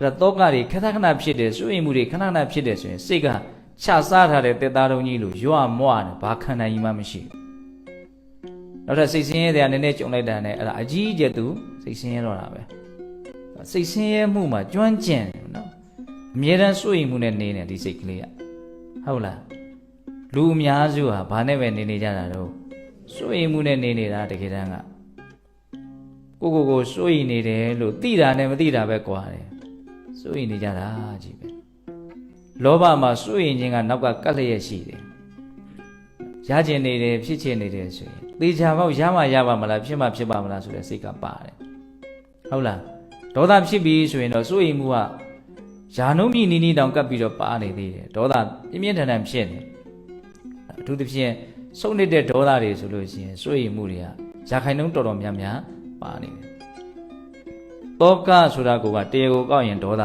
တောကတွေခဏခဏဖြစ်တယ်စိုးရိမ်မှုတွေခဏခဏဖြစ်တယ်ဆိုရင်စိတ်ကချစားထားတဲ့တက်သားတော်ကြီးလို့ရွမွားတယ်ဘာခန္ဓာကြီးမှမရှိဘူးနောက်ထပ်စိတ်ဆင်းရဲတဲ့နည်းနည်းကြုံလိုက်တာနဲ့အဲ့ဒါအကြီးကျယ်သူစိတ်ဆင်းရဲတော့တာပဲစိတ်ဆင်းရဲမှုမှာကျွမ်းကျင်နော်အမြဲတမ်းစိုးရိမ်မှုနဲ့နေတယ်ဒီစိတ်ကလေးကဟုတ်လားလူအများစုဟာဘာနဲ့ပဲနေကြတာတော့စိုးရိမ်မှုနဲ့နေနေတာတကယ်တမ်းကကိုစိုးရိမ်နေတယ်လို့သိတာနဲ့မသိတာပဲကွာတယ်စိုးရိမ်နေကြတာကြီးပဲလောဘမှာစိုးရိမ်ခြင်းကနောက်ကကပ်လျက်ရှိတယ်ရကျင်နေတယ်ဖြစ်ချင်နေတယ်ဆိုရင်သေချာပေါက်ရမှရပါမလားဖြစ်မှဖြစ်ပါမလားဆိုတဲ့စိတ်ကပါတယ်ဟုတ်လားဒေါသဖြစ်ပြီဆိုရင်တော့စိုးရိမ်မှုကယာနှုံးမြည်နီးတောင်ကပ်ပြီးတော့ပါနေသေးတယ်ဒေါသပြင်းပြင်းထန်ထန်ဖြစ်နေအထူးသဖြင့်စုံနေတဲ့ဒေါသတွေဆိုလို့ရှိရင်စိုးရိမ်မှုတွေကရာခိုင်နှုန်းတော်တော်များများပါနေတယ်တောကဆိုတာကတရားကိုကောက်ရင်ဒေါသ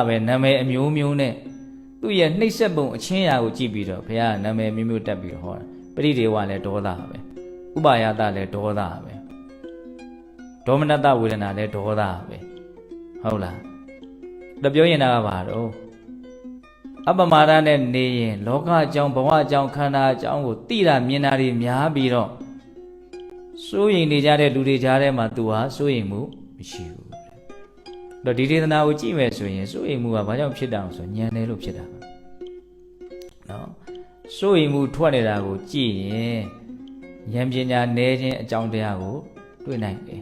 ပဲနာမည်အမျိုးမျိုးနဲ့သူ့ရဲ့နှိပ်စက်ပုံအချင်းရာကိုကြည့်ပြီးတော့ဘုရားကနာမည်မျိုးမျိုးတက်ပြီးတော့ဟောတာပရိဒေဝလည်းဒေါသပဲဥပါယတလည်းဒေါသပဲဒေါမနတဝေဒနာလည်းဒေါသပဲဟုတ်လားတပြောရင်ကဘာတော့အပမာဒနဲ့နေရင်လောကအကြောင်းဘဝအကြောင်းခန္ဓာအကြောင်းကိုသိတာမြင်တာတွေများပြီးတော့စိုးရိမ်နေကြတဲ့လူတွေကြားထဲမှာသူဟာစိုးရိမ်မှုမရှိဘူးတော့ဒီဒေသနာကိုကြည့်မယ်ဆိုရင်စိုးရိမ်မှုကဘာကြောင့်ဖြစ်တာလဲဆိုဉာဏ်နဲ့လို့ဖြစ်တာနော်စိုးရိမ်မှုထွက်နေတာကိုကြည့်ရင်ဉာဏ်ပညာနည်းခြင်းအကြောင်းတရားကိုတွေ့နိုင်တယ်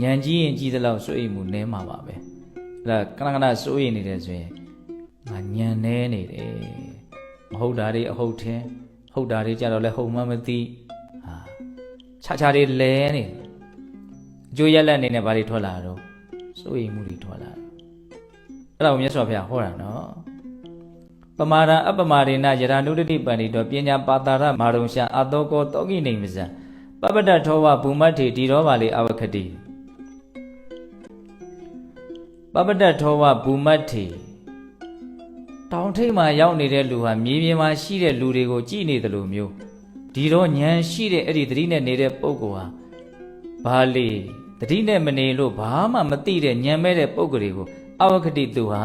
ဉာဏ်ကြီးရင်ကြီးသလောက်စိုးရိမ်မှုနည်းမှာပါပဲအဲ့ဒါခဏစိုးရိမ်နေတယ်ဆိုရင်ငါဉာဏ်နည်းနေတယ်မဟုတ်တာတွေအဟုတ်ထင်ဟုတ်တာတွေကြတော့လဲဟုတ်မှမသိခြားတွေလဲနေအကျိုးရက်လက်နေနဲ့ဘာတွေထွက်လာတော့စိုးရိမ်မှုတွေထွက်လာတယ်အဲ့ဒါကိုမြတ်စွာဘုရားဟောတာနော်ပမာဒံအပမာဒေနယရာနုတ္တိပန္တိတောပညာပါတာရမာရုံရှာအတောကောတောကိနေမဇံပပတ္တထောဝဘူမတ္ထေဒီရောပါလေအဝခတိပပတ္တထောဝဘူမတ္ထေတောင်ထိပ်မှာရောက်နေတဲ့လူဟာမြေပြင်မှာရှိတဲ့လူတွေကိုကြည့်နေတယ်လို့မျိုးဒီတော့ဉာဏ်ရှိတဲ့အဲ့ဒီသတိနဲ့နေတဲ့ပုဂ္ဂိုလ်ဟာဘာလေသတိနဲ့မနေလို့ဘာမှမသိတဲ့ဉာဏ်မဲ့တဲ့ပုဂ္ဂိုလ်တွေကိုအဝခတိသူဟာ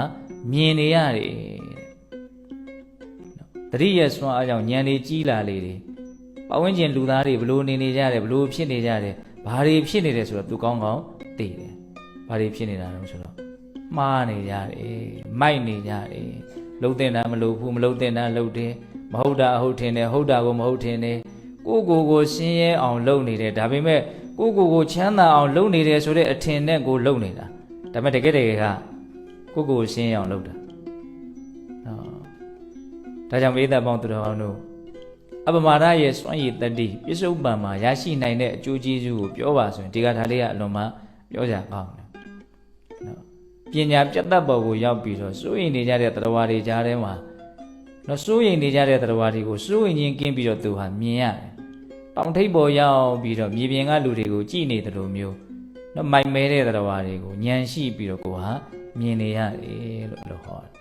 မြင်နေရတယ်သတိရဲ့စွမ်းအားကြောင့်ဉာဏ်တွေကြီးလာလေတယ်ပတ်ဝန်းကျင်လူသားတွေဘလို့နေကြတယ်ဘလို့ဖြစ်နေကြတယ်ဘာတွေဖြစ်နေတယ်ဆိုတော့သူကောင်းကောင်းသိတယ်ဘာတွေဖြစ်နေတာလဲဆိုတော့မှားနေကြတယ်မိုက်နေကြတယ်လှုပ်တဲ့တာမလှုပ်ဘူးမလှုပ်တဲ့တာလှုပ်တယ်မဟုတ်တာအဟုတ်ထင်တယ်ဟုတ်တာကိုမဟုတ်ထင်တယ်ကိုရှင်းရဲအောင်လုပ်နေတယ်ဒါပေမဲ့ကိုချမ်းသာအောင်လုပ်နေတယ်ဆိုတဲ့အထင်နဲ့ကိုလုပ်နေတာဒါပေမဲ့တကယ်ကိုရှင်းအောင်လုပ်တာဒါကြောင့်မိသားပေါင်းသူတော်အောင်တို့အပမာဒရဲ့စွမ်းရည်တတိပြစ္ဆုတ်ပံမှာရရှိနိုင်တဲ့အကျိုးကျေးဇူးကိုပြောပါဆိုရင်ဒီကထားလေးကအလွန်မှပြောကြကောင်းတယ်နော်ပညာပြတ်တတ်ပေါ်ကိုရောက်ပြီးတော့စိုးရိမ်နေကြတဲ့တရားဝါတွေကြားထဲမှာနော်စိုးရိမ်နေကြတဲ့တရားဝါတွေကိုစိုးရိမ်ခြင်းကင်းပြီးတော့သူဟာမြင်ရတယ်တောင်ထိပ်ပေါ်ရောက်ပြီးတော့မြေပြင်ကလူတွေကိုကြည်နေတယ်လို့မျိုးနော်မိုက်မဲတဲ့တရားဝါတွေကိုဉာဏ်ရှိပြီးတော့ကိုဟာမြင်နေရတယ်လို့ဟောတယ်